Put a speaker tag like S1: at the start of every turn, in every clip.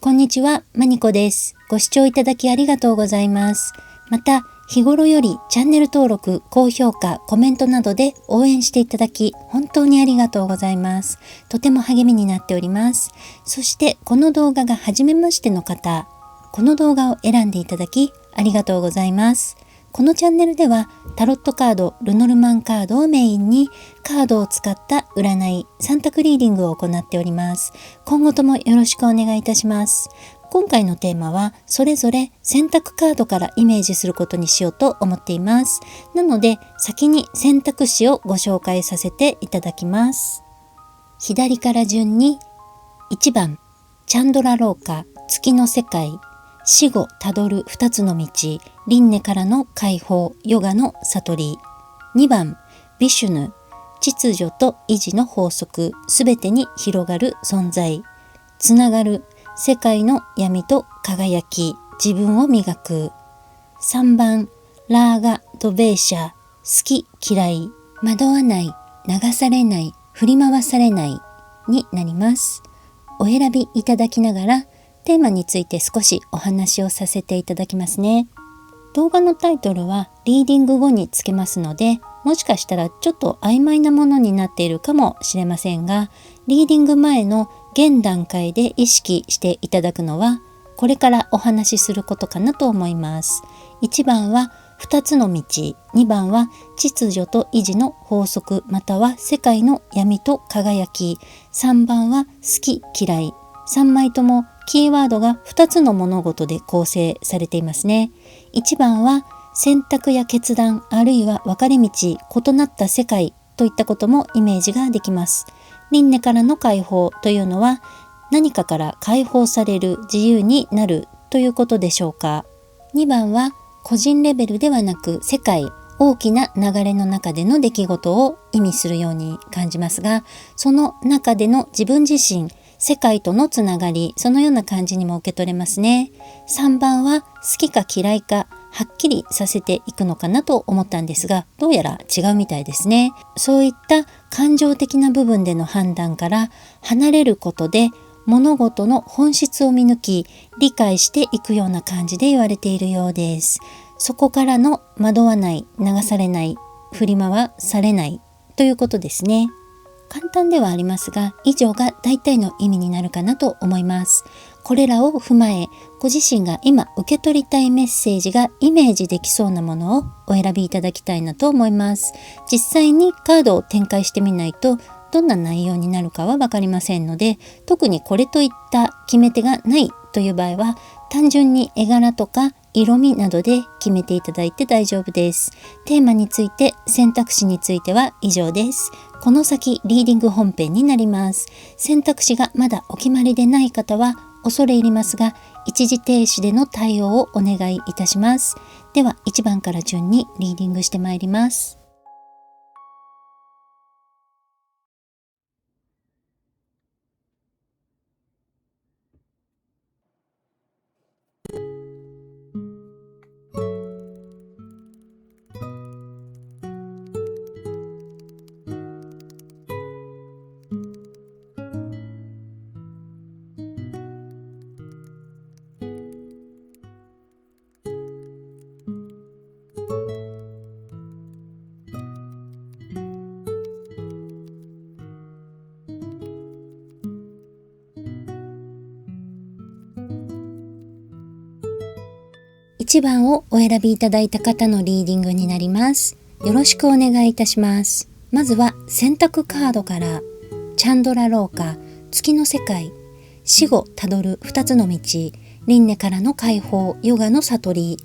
S1: こんにちは、まにこです。ご視聴いただきありがとうございます。また、日頃よりチャンネル登録、高評価、コメントなどで応援していただき、本当にありがとうございます。とても励みになっております。そして、この動画が初めましての方、この動画を選んでいただき、ありがとうございます。このチャンネルではタロットカード、ルノルマンカードをメインにカードを使った占い、3択リーディングを行っております。今後ともよろしくお願いいたします。今回のテーマはそれぞれ選択カードからイメージすることにしようと思っています。なので先に選択肢をご紹介させていただきます。左から順に1番、チャンドラローカ、月の世界、死後たどる2つの道、輪廻からの解放、ヨガの悟り。2番、ビシュヌ、秩序と維持の法則、すべてに広がる存在。つながる、世界の闇と輝き、自分を磨く。3番、ラーガ・ドベーシャ、好き嫌い、惑わない、流されない、振り回されないになります。お選びいただきながら、テーマについて少しお話をさせていただきますね。動画のタイトルはリーディング後につけますので、もしかしたらちょっと曖昧なものになっているかもしれませんが、リーディング前の現段階で意識していただくのは、これからお話しすることかなと思います。1番は2つの道、2番は秩序と維持の法則または世界の闇と輝き、3番は好き嫌い。3枚ともキーワードが2つの物事で構成されていますね。1番は選択や決断あるいは分かれ道、異なった世界といったこともイメージができます。輪廻からの解放というのは何かから解放される、自由になるということでしょうか。2番は個人レベルではなく世界、大きな流れの中での出来事を意味するように感じますが、その中での自分自身、世界とのつながり、そのような感じにも受け取れますね。3番は好きか嫌いかはっきりさせていくのかなと思ったんですが、どうやら違うみたいですね。そういった感情的な部分での判断から離れることで物事の本質を見抜き理解していくような感じで言われているようです。そこからの惑わない、流されない、振り回されないということですね。簡単ではありますが、以上が大体の意味になるかなと思います。これらを踏まえ、ご自身が今受け取りたいメッセージがイメージできそうなものをお選びいただきたいなと思います。実際にカードを展開してみないと、どんな内容になるかはわかりませんので、特にこれといった決め手がないという場合は、単純に絵柄とか色味などで決めていただいて大丈夫です。テーマについて、選択肢については以上です。この先リーディング本編になります。選択肢がまだお決まりでない方は恐れ入りますが、一時停止での対応をお願いいたします。では1番から順にリーディングしてまいります。1番をお選びいただいた方のリーディングになります。よろしくお願いいたします。まずは選択カードから、チャンドラローカ、月の世界、死後たどる2つの道、輪廻からの解放、ヨガの悟り。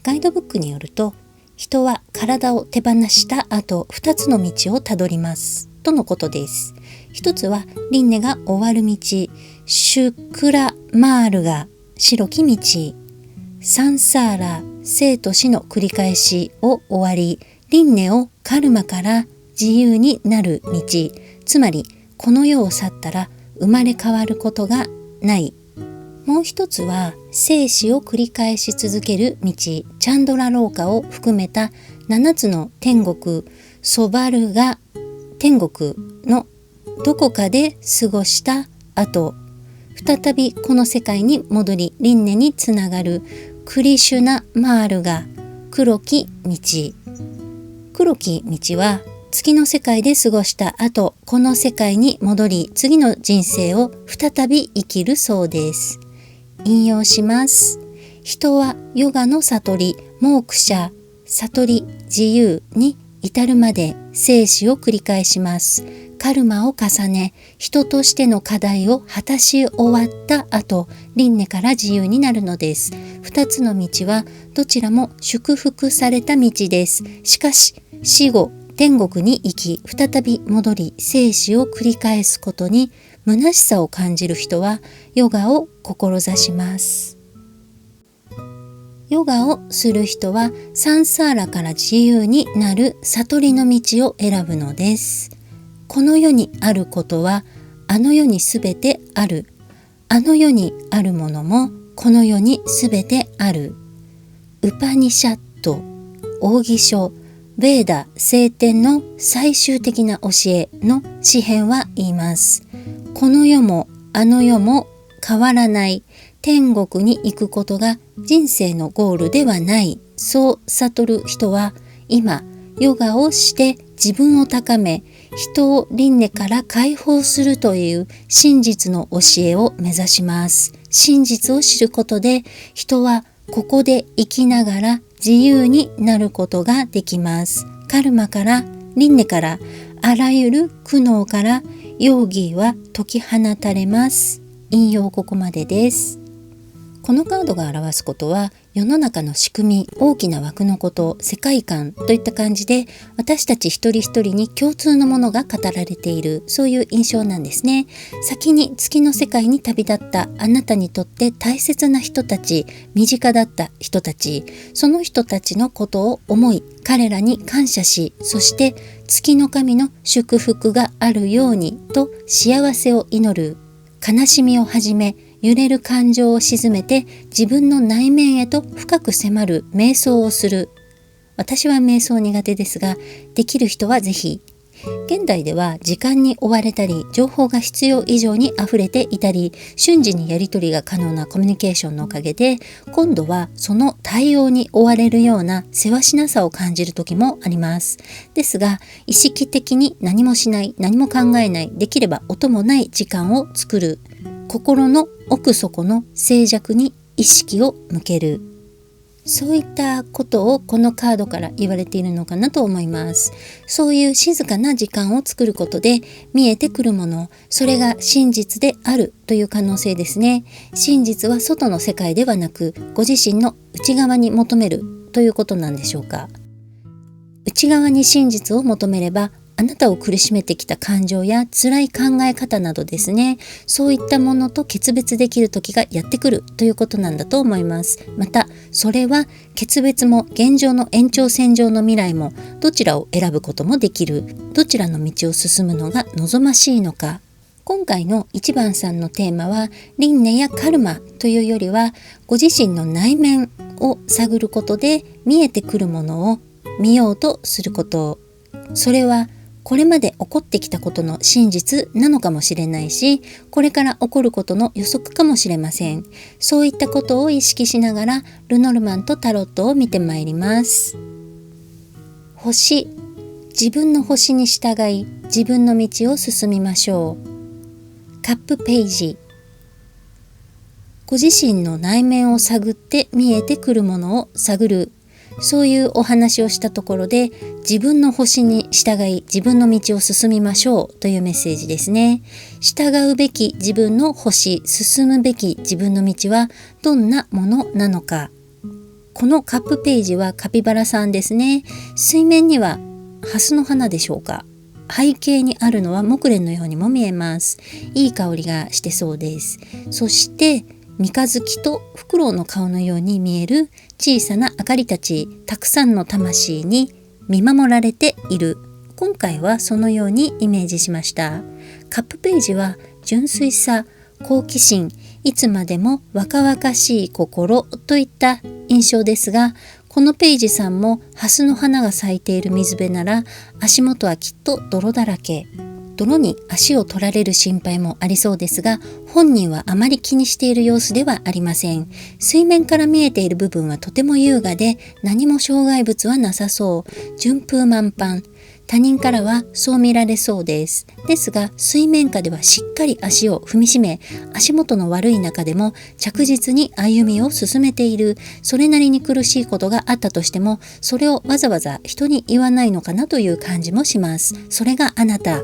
S1: ガイドブックによると、人は体を手放した後2つの道をたどりますとのことです。一つは輪廻が終わる道、シュクラマールが白き道、サンサーラ、生と死の繰り返しを終わり、輪廻をカルマから自由になる道、つまりこの世を去ったら生まれ変わることがない。もう一つは生死を繰り返し続ける道、チャンドラローカを含めた7つの天国、ソバルが天国のどこかで過ごした後、再びこの世界に戻り輪廻につながるクリシュナ・マールガ、黒き道。黒き道は月の世界で過ごした後、この世界に戻り次の人生を再び生きるそうです。引用します。人はヨガの悟り、モークシャ、悟り、自由に至るまで生死を繰り返します。カルマを重ね、人としての課題を果たし終わった後、輪廻から自由になるのです。二つの道はどちらも祝福された道です。しかし、死後、天国に行き、再び戻り、生死を繰り返すことに虚しさを感じる人は、ヨガを志します。ヨガをする人は、サンサーラから自由になる悟りの道を選ぶのです。この世にあることは、あの世にすべてある。あの世にあるものも、この世にすべてある。ウパニシャット、奥義書、ベーダ、聖典の最終的な教えの詩編は言います。この世もあの世も変わらない。天国に行くことが人生のゴールではない。そう悟る人は今ヨガをして自分を高め、人を輪廻から解放するという真実の教えを目指します。真実を知ることで人はここで生きながら自由になることができます。カルマから輪廻からあらゆる苦悩からヨーギーは解き放たれます。引用ここまでです。このカードが表すことは世の中の仕組み、大きな枠のこと、世界観といった感じで私たち一人一人に共通のものが語られている、そういう印象なんですね。先に月の世界に旅立ったあなたにとって大切な人たち、身近だった人たち、その人たちのことを思い、彼らに感謝し、そして月の神の祝福があるようにと幸せを祈る。悲しみをはじめ揺れる感情を鎮めて自分の内面へと深く迫る瞑想をする。私は瞑想苦手ですが、できる人はぜひ。現代では時間に追われたり、情報が必要以上に溢れていたり、瞬時にやり取りが可能なコミュニケーションのおかげで、今度はその対応に追われるようなせわしなさを感じる時もあります。ですが、意識的に何もしない、何も考えない、できれば音もない時間を作る。心の奥底の静寂に意識を向ける。そういったことをこのカードから言われているのかなと思います。そういう静かな時間を作ることで見えてくるもの、それが真実であるという可能性ですね。真実は外の世界ではなく、ご自身の内側に求めるということなんでしょうか。内側に真実を求めれば、あなたを苦しめてきた感情や辛い考え方などですね、そういったものと決別できる時がやってくるということなんだと思います。またそれは決別も現状の延長線上の未来もどちらを選ぶこともできる。どちらの道を進むのが望ましいのか。今回の1番さんのテーマは輪廻やカルマというよりは、ご自身の内面を探ることで見えてくるものを見ようとすること。それはこれまで起こってきたことの真実なのかもしれないし、これから起こることの予測かもしれません。そういったことを意識しながらルノルマンとタロットを見てまいります。星、自分の星に従い自分の道を進みましょう。カップページ、ご自身の内面を探って見えてくるものを探る。そういうお話をしたところで、自分の星に従い自分の道を進みましょうというメッセージですね。従うべき自分の星、進むべき自分の道はどんなものなのか。このカップページはカピバラさんですね。水面にはハスの花でしょうか。背景にあるのは木蓮のようにも見えます。いい香りがしてそうです。そして三日月とフクロウの顔のように見える小さな明かりたち、たくさんの魂に見守られている。今回はそのようにイメージしました。カップページは純粋さ、好奇心、いつまでも若々しい心といった印象ですが、このページさんもハスの花が咲いている水辺なら足元はきっと泥だらけ泥に足を取られる心配もありそうですが、本人はあまり気にしている様子ではありません。水面から見えている部分はとても優雅で、何も障害物はなさそう。順風満帆。他人からはそう見られそうです。ですが、水面下ではしっかり足を踏みしめ、足元の悪い中でも着実に歩みを進めている。それなりに苦しいことがあったとしても、それをわざわざ人に言わないのかなという感じもします。それがあなた。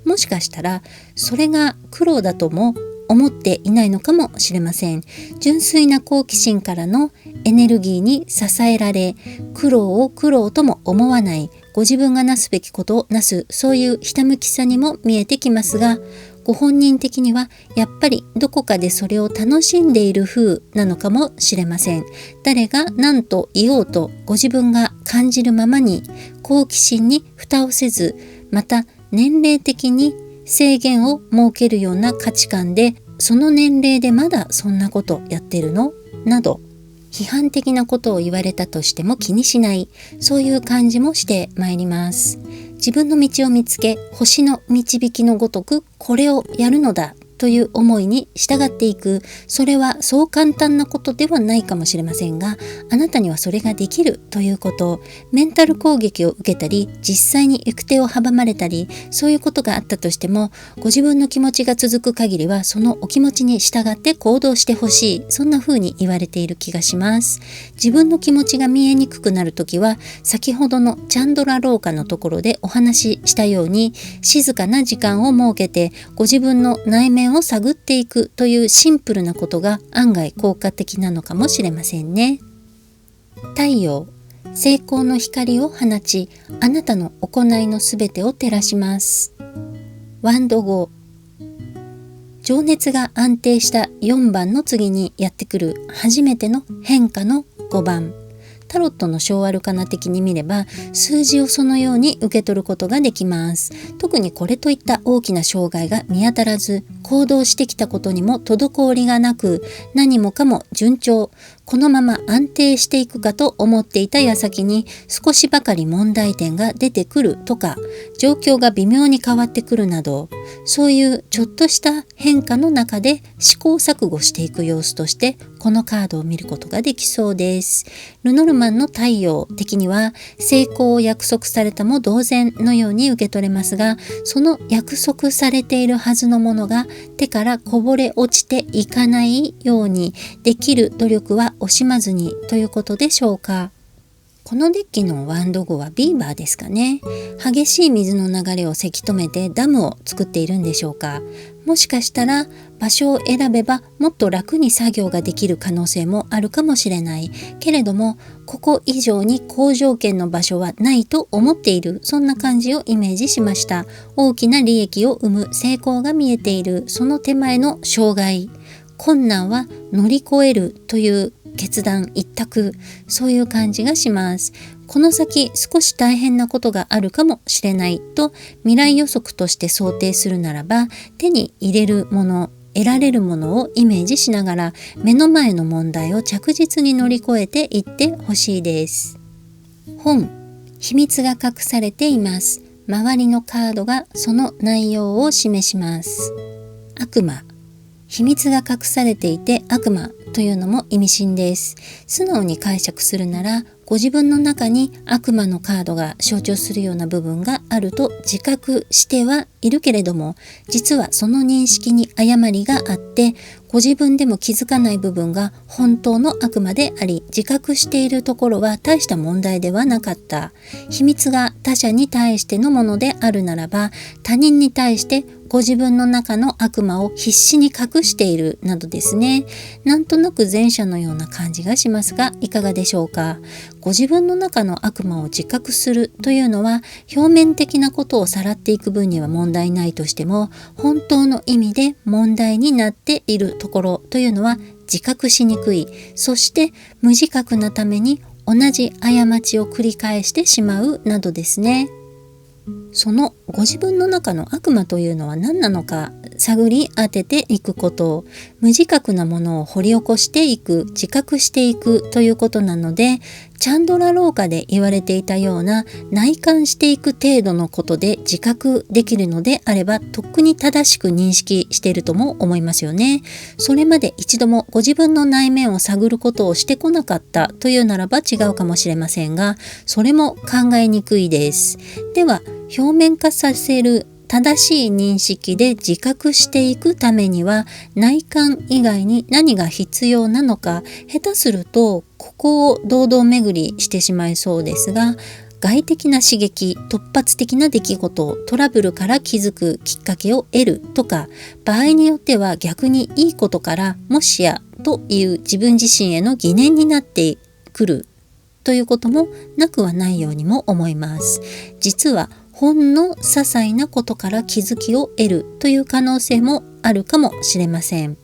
S1: もしかしたら、それが苦労だとも思っていないのかもしれません。純粋な好奇心からのエネルギーに支えられ、苦労を苦労とも思わない、ご自分がなすべきことをなす、そういうひたむきさにも見えてきますが、ご本人的にはやっぱりどこかでそれを楽しんでいる風なのかもしれません。誰が何と言おうとご自分が感じるままに、好奇心に蓋をせず、また年齢的に制限を設けるような価値観で、その年齢でまだそんなことやってるのなど、批判的なことを言われたとしても気にしない、そういう感じもしてまいります。自分の道を見つけ、星の導きのごとくこれをやるのだという思いに従っていく。それはそう簡単なことではないかもしれませんが、あなたにはそれができるということ。メンタル攻撃を受けたり、実際に行く手を阻まれたり、そういうことがあったとしても、ご自分の気持ちが続く限りはそのお気持ちに従って行動してほしい、そんな風に言われている気がします。自分の気持ちが見えにくくなるときは、先ほどのチャンドラ廊下のところでお話ししたように、静かな時間を設けてご自分の内面を探っていくというシンプルなことが案外効果的なのかもしれませんね。太陽、成功の光を放ち、あなたの行いのすべてを照らします。ワンド5、情熱が安定した4番の次にやってくる初めての変化の5番。タロットの小アルカナ的に見れば、数字をそのように受け取ることができます。特にこれといった大きな障害が見当たらず、行動してきたことにも滞りがなく、何もかも順調、このまま安定していくかと思っていた矢先に少しばかり問題点が出てくるとか、状況が微妙に変わってくるなど、そういうちょっとした変化の中で試行錯誤していく様子としてこのカードを見ることができそうです。ルノルマンの太陽的には成功を約束されたも同然のように受け取れますが、その約束されているはずのものが手からこぼれ落ちていかないようにできる努力は惜しまずにということでしょうか。このデッキのワンド号はビーバーですかね。激しい水の流れをせき止めてダムを作っているんでしょうか。もしかしたら場所を選べばもっと楽に作業ができる可能性もあるかもしれない。けれどもここ以上に好条件の場所はないと思っている。そんな感じをイメージしました。大きな利益を生む成功が見えている。その手前の障害。困難は乗り越えるという決断一択、そういう感じがします。この先少し大変なことがあるかもしれないと未来予測として想定するならば、手に入れるもの、得られるものをイメージしながら目の前の問題を着実に乗り越えていってほしいです。本、秘密が隠されています。周りのカードがその内容を示します。悪魔、秘密が隠されていて悪魔というのも意味深です。素直に解釈するなら、ご自分の中に悪魔のカードが象徴するような部分があると自覚してはいるけれども、実はその認識に誤りがあって、ご自分でも気づかない部分が本当の悪魔であり、自覚しているところは大した問題ではなかった。秘密が他者に対してのものであるならば、他人に対してご自分の中の悪魔を必死に隠しているなどですね。なんとなく前者のような感じがしますが、いかがでしょうか。ご自分の中の悪魔を自覚するというのは、表面的なことをさらっていく分には問題ないとしても、本当の意味で問題になっているところというのは自覚しにくい。そして無自覚なために同じ過ちを繰り返してしまうなどですね。そのご自分の中の悪魔というのは何なのか探り当てていくこと、無自覚なものを掘り起こしていく、自覚していくということなので、チャンドラローカで言われていたような内観していく程度のことで自覚できるのであれば、とっくに正しく認識しているとも思いますよね。それまで一度もご自分の内面を探ることをしてこなかったというならば違うかもしれませんが、それも考えにくいです。では、表面化させる正しい認識で自覚していくためには、内観以外に何が必要なのか、下手するとここを堂々巡りしてしまいそうですが、外的な刺激、突発的な出来事、トラブルから気づくきっかけを得るとか、場合によっては逆にいいことからもしやという自分自身への疑念になってくるということもなくはないようにも思います。実はほんの些細なことから気づきを得るという可能性もあるかもしれません。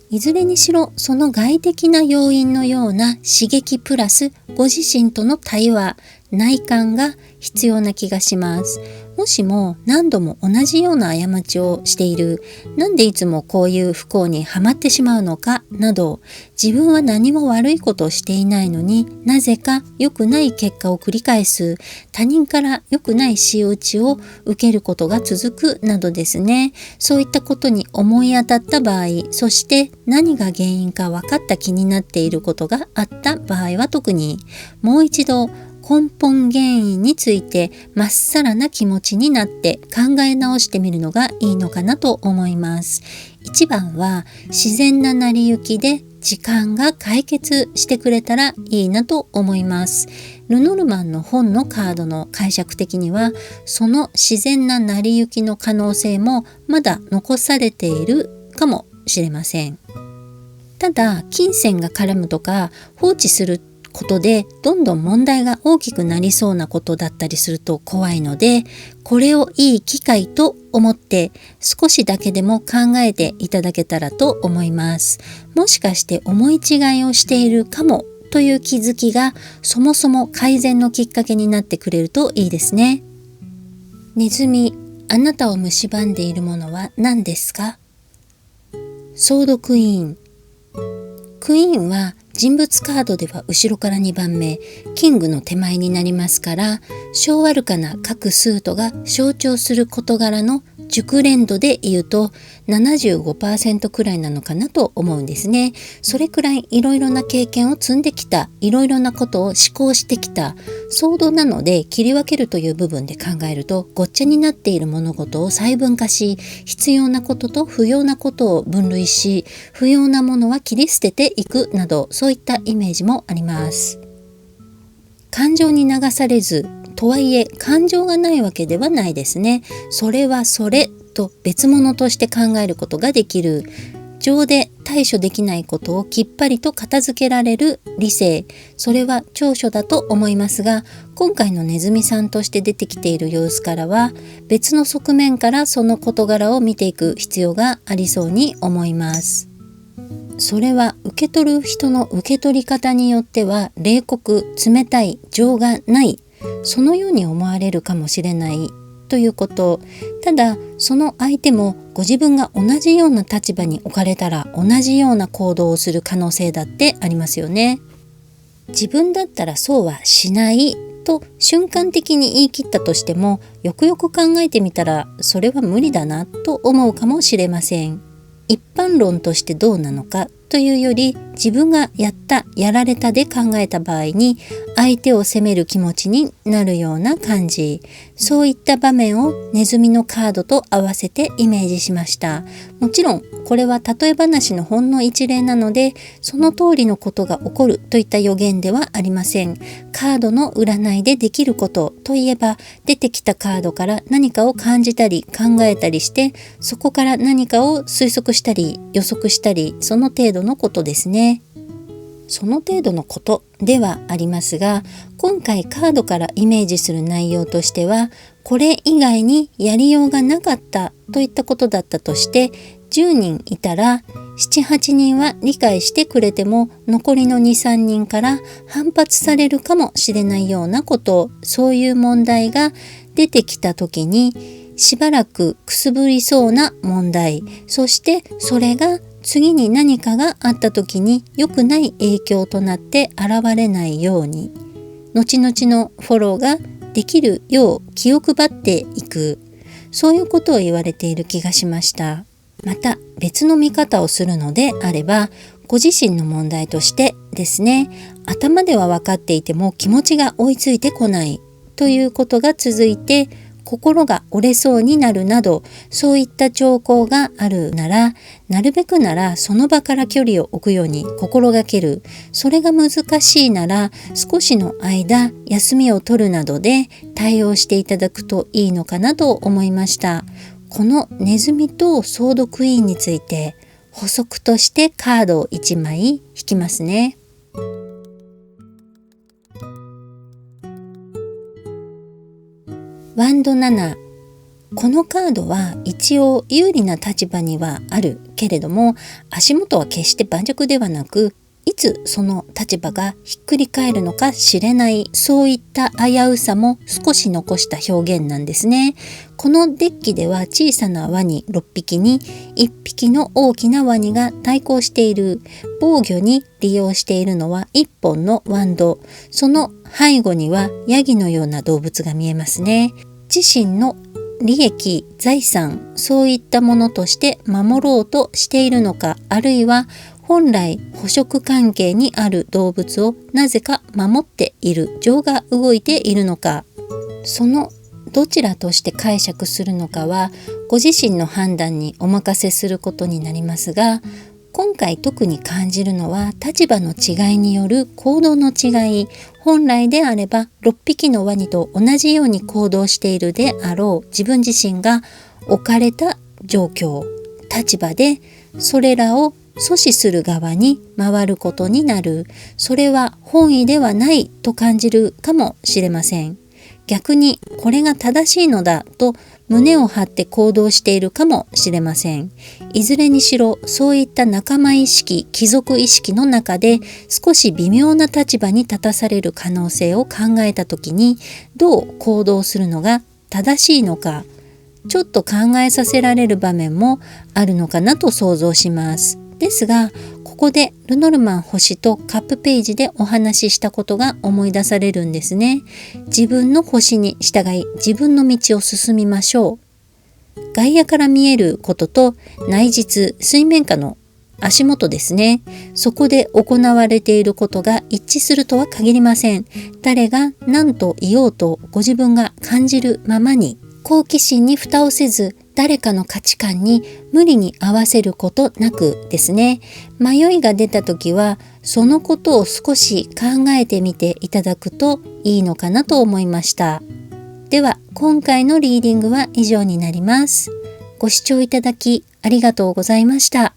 S1: いずれにしろ、その外的な要因のような刺激プラスご自身との対話、内観が必要な気がします。もしも何度も同じような過ちをしている、なんでいつもこういう不幸にはまってしまうのかなど、自分は何も悪いことをしていないのになぜか良くない結果を繰り返す、他人から良くない仕打ちを受けることが続くなどですね。そういったことに思い当たった場合、そして何が原因か分かった気になっていることがあった場合は特に、もう一度根本原因についてまっさらな気持ちになって考え直してみるのがいいのかなと思います。一番は自然な成り行きで時間が解決してくれたらいいなと思います。ルノルマンの本のカードの解釈的には、その自然な成り行きの可能性もまだ残されているかもしれません。ただ、金銭が絡むとか放置することでどんどん問題が大きくなりそうなことだったりすると怖いので、これをいい機会と思って少しだけでも考えていただけたらと思います。もしかして思い違いをしているかもという気づきがそもそも改善のきっかけになってくれるといいですね。ネズミ、あなたを蝕んでいるものは何ですか？ソードクイーン。クイーンは人物カードでは後ろから2番目、キングの手前になりますから、小アルカナ各スートが象徴する事柄の熟練度で言うと 75% くらいなのかなと思うんですね。それくらいいろいろな経験を積んできた、いろいろなことを思考してきた、ソードなので切り分けるという部分で考えると、ごっちゃになっている物事を細分化し、必要なことと不要なことを分類し、不要なものは切り捨てていくなど、そういったイメージもあります。感情に流されず、とはいえ感情がないわけではないですね。それはそれと別物として考えることができる。情で対処できないことをきっぱりと片付けられる理性。それは長所だと思いますが、今回のネズミさんとして出てきている様子からは、別の側面からその事柄を見ていく必要がありそうに思います。それは受け取る人の受け取り方によっては冷酷、冷たい、情がない、そのように思われるかもしれないということ。ただその相手もご自分が同じような立場に置かれたら同じような行動をする可能性だってありますよね。自分だったらそうはしないと瞬間的に言い切ったとしても、よくよく考えてみたらそれは無理だなと思うかもしれません。一般論としてどうなのかというより、自分がやった、やられたで考えた場合に相手を責める気持ちになるような感じ。そういった場面をネズミのカードと合わせてイメージしました。もちろんこれは例え話のほんの一例なので、その通りのことが起こるといった予言ではありません。カードの占いでできることといえば、出てきたカードから何かを感じたり考えたりして、そこから何かを推測したり予測したり、その程度のことですね。その程度のことではありますが、今回カードからイメージする内容としては、これ以外にやりようがなかったといったことだったとして、10人いたら7、8人は理解してくれても残りの2、3人から反発されるかもしれないようなこと、そういう問題が出てきた時にしばらくくすぶりそうな問題、そしてそれが次に何かがあった時に良くない影響となって現れないように、後々のフォローができるよう気を配っていく、そういうことを言われている気がしました。また別の見方をするのであれば、ご自身の問題としてですね、頭では分かっていても気持ちが追いついてこないということが続いて、心が折れそうになるなど、そういった兆候があるなら、なるべくならその場から距離を置くように心がける。それが難しいなら、少しの間休みを取るなどで対応していただくといいのかなと思いました。このネズミとソードクイーンについて補足としてカードを1枚引きますね。ワンド7。このカードは一応有利な立場にはあるけれども、足元は決して盤石ではなく、いつその立場がひっくり返るのか知れない、そういった危うさも少し残した表現なんですね。このデッキでは小さなワニ6匹に1匹の大きなワニが対抗している。防御に利用しているのは1本のワンド、その背後にはヤギのような動物が見えますね。自身の利益、財産、そういったものとして守ろうとしているのか、あるいは本来捕食関係にある動物をなぜか守っている、情が動いているのか、そのどちらとして解釈するのかはご自身の判断にお任せすることになりますが、今回特に感じるのは立場の違いによる行動の違い。本来であれば6匹のワニと同じように行動しているであろう自分自身が置かれた状況、立場でそれらを阻止する側に回ることになる。それは本意ではないと感じるかもしれません。逆にこれが正しいのだと胸を張って行動しているかもしれません。いずれにしろそういった仲間意識、貴族意識の中で少し微妙な立場に立たされる可能性を考えたときに、どう行動するのが正しいのか、ちょっと考えさせられる場面もあるのかなと想像します。ですが、ここでルノルマン星とカップページでお話ししたことが思い出されるんですね。自分の星に従い自分の道を進みましょう。外野から見えることと内実、水面下の足元ですね。そこで行われていることが一致するとは限りません。誰が何と言おうとご自分が感じるままに、好奇心に蓋をせず誰かの価値観に無理に合わせることなくですね、迷いが出た時はそのことを少し考えてみていただくといいのかなと思いました。では今回のリーディングは以上になります。ご視聴いただきありがとうございました。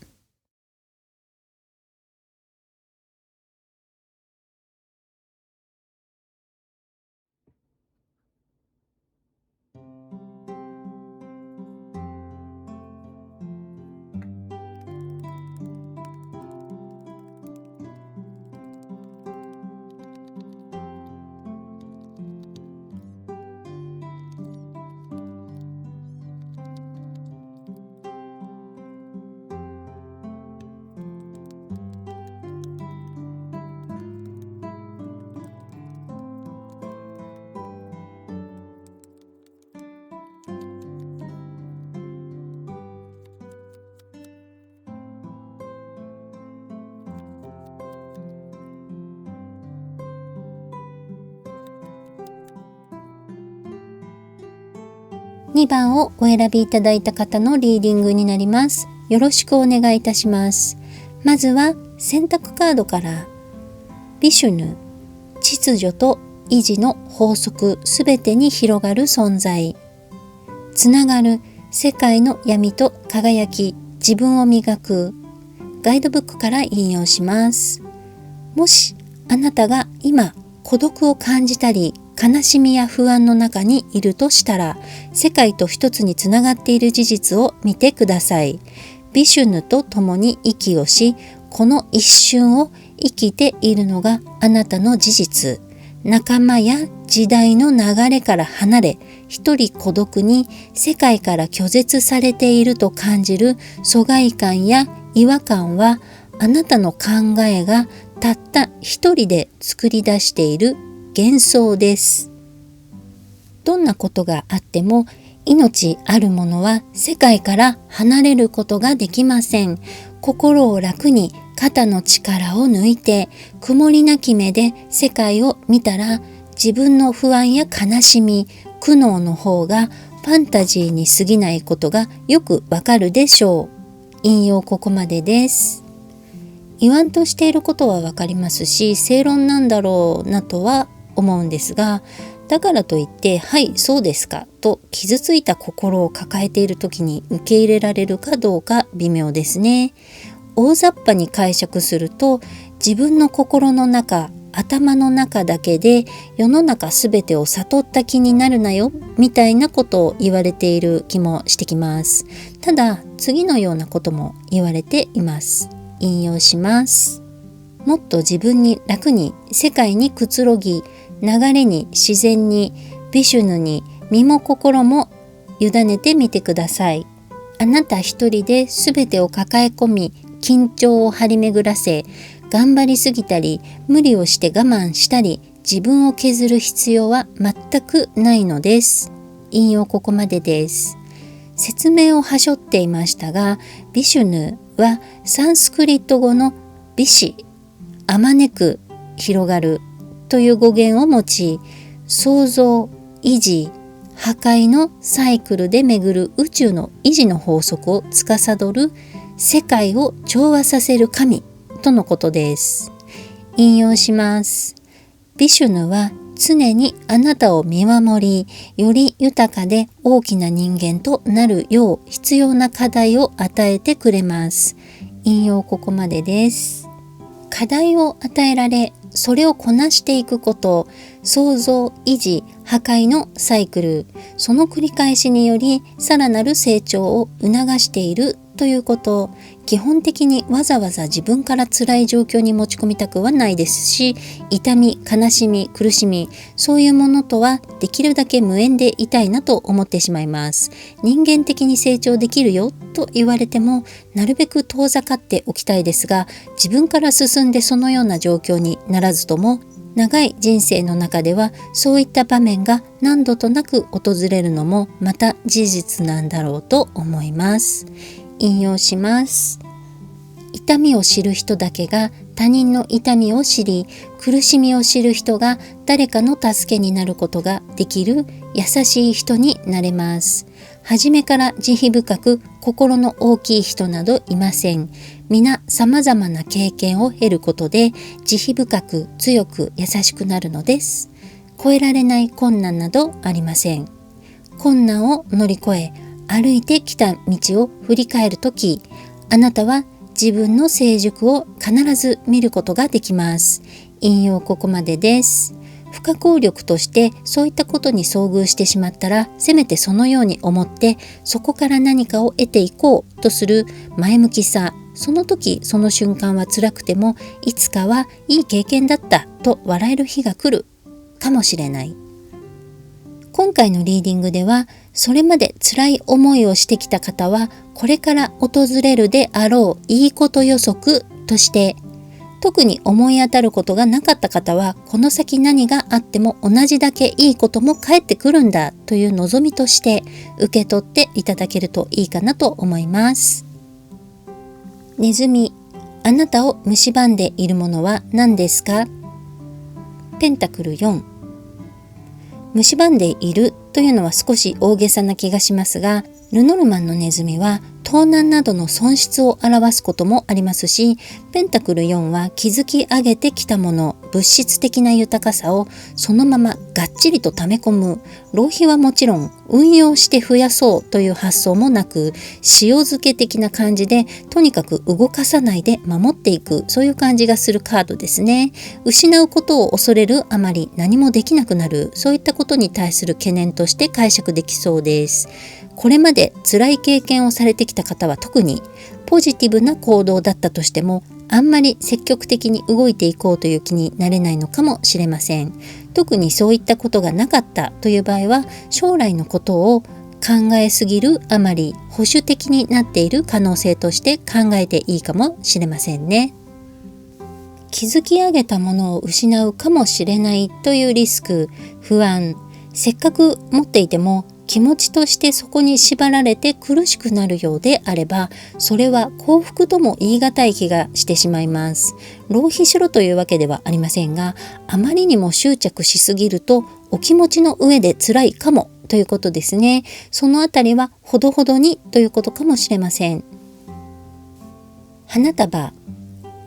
S1: 2番をお選びいただいた方のリーディングになります。よろしくお願いいたします。まずは選択カードからビシュヌ、秩序と維持の法則すべてに広がる存在、つながる世界の闇と輝き、自分を磨く。ガイドブックから引用します。もしあなたが今孤独を感じたり悲しみや不安の中にいるとしたら、世界と一つにつながっている事実を見てください。ビシュヌと共に息をし、この一瞬を生きているのがあなたの事実。仲間や時代の流れから離れ、一人孤独に世界から拒絶されていると感じる疎外感や違和感は、あなたの考えがたった一人で作り出している幻想です。どんなことがあっても、命あるものは世界から離れることができません。心を楽に肩の力を抜いて、曇りなき目で世界を見たら、自分の不安や悲しみ、苦悩の方がファンタジーに過ぎないことがよくわかるでしょう。引用ここまでです。言わんとしていることはわかりますし、正論なんだろうなとは思うんですが、だからといってはいそうですかと傷ついた心を抱えている時に受け入れられるかどうか微妙ですね。大雑把に解釈すると、自分の心の中、頭の中だけで世の中すべてを悟った気になるなよみたいなことを言われている気もしてきます。ただ次のようなことも言われています。引用します。もっと自分に楽に、世界にくつろぎ、流れに、自然に、ビシュヌに身も心も委ねてみてください。あなた一人で全てを抱え込み、緊張を張り巡らせ、頑張りすぎたり、無理をして我慢したり、自分を削る必要は全くないのです。引用ここまでです。説明をはしょっていましたが、ビシュヌはサンスクリット語のビシ、あまねく広がるという語源を用い、創造、維持、破壊のサイクルで巡る宇宙の維持の法則を司る世界を調和させる神とのことです。引用します。ビシュヌは常にあなたを見守り、より豊かで大きな人間となるよう必要な課題を与えてくれます。引用ここまでです。課題を与えられ、それをこなしていくこと、創造、維持、破壊のサイクル、その繰り返しによりさらなる成長を促しているということ、基本的にわざわざ自分から辛い状況に持ち込みたくはないですし、痛み、悲しみ、苦しみ、そういうものとはできるだけ無縁でいたいなと思ってしまいます。人間的に成長できるよと言われても、なるべく遠ざかっておきたいですが、自分から進んでそのような状況にならずとも、長い人生の中ではそういった場面が何度となく訪れるのもまた事実なんだろうと思います。引用します。痛みを知る人だけが他人の痛みを知り、苦しみを知る人が誰かの助けになることができる優しい人になれます。初めから慈悲深く心の大きい人などいません。皆様々な経験を経ることで慈悲深く強く優しくなるのです。越えられない困難などありません。困難を乗り越え歩いてきた道を振り返るとき、あなたは自分の成熟を必ず見ることができます。引用ここまでです。不可抗力としてそういったことに遭遇してしまったら、せめてそのように思ってそこから何かを得ていこうとする前向きさ、その時その瞬間は辛くても、いつかはいい経験だったと笑える日が来るかもしれない。今回のリーディングでは、それまで辛い思いをしてきた方はこれから訪れるであろういいこと予測として、特に思い当たることがなかった方はこの先何があっても同じだけいいことも返ってくるんだという望みとして受け取っていただけるといいかなと思います。ネズミ、あなたを蝕んでいるものは何ですか？ペンタクル4。蝕んでいるというのは少し大げさな気がしますが、ルノルマンのネズミは盗難などの損失を表すこともありますし、ペンタクル4は築き上げてきたもの、物質的な豊かさをそのままがっちりと溜め込む。浪費はもちろん運用して増やそうという発想もなく、塩漬け的な感じでとにかく動かさないで守っていく、そういう感じがするカードですね。失うことを恐れるあまり何もできなくなる、そういったことに対する懸念として解釈できそうです。これまで辛い経験をされてきた方は特にポジティブな行動だったとしてもあんまり積極的に動いていこうという気になれないのかもしれません。特にそういったことがなかったという場合は将来のことを考えすぎるあまり保守的になっている可能性として考えていいかもしれませんね。築き上げたものを失うかもしれないというリスク、不安、せっかく持っていても気持ちとしてそこに縛られて苦しくなるようであれば、それは幸福とも言い難い気がしてしまいます。浪費しろというわけではありませんが、あまりにも執着しすぎるとお気持ちの上で辛いかもということですね。そのあたりはほどほどにということかもしれません。花束、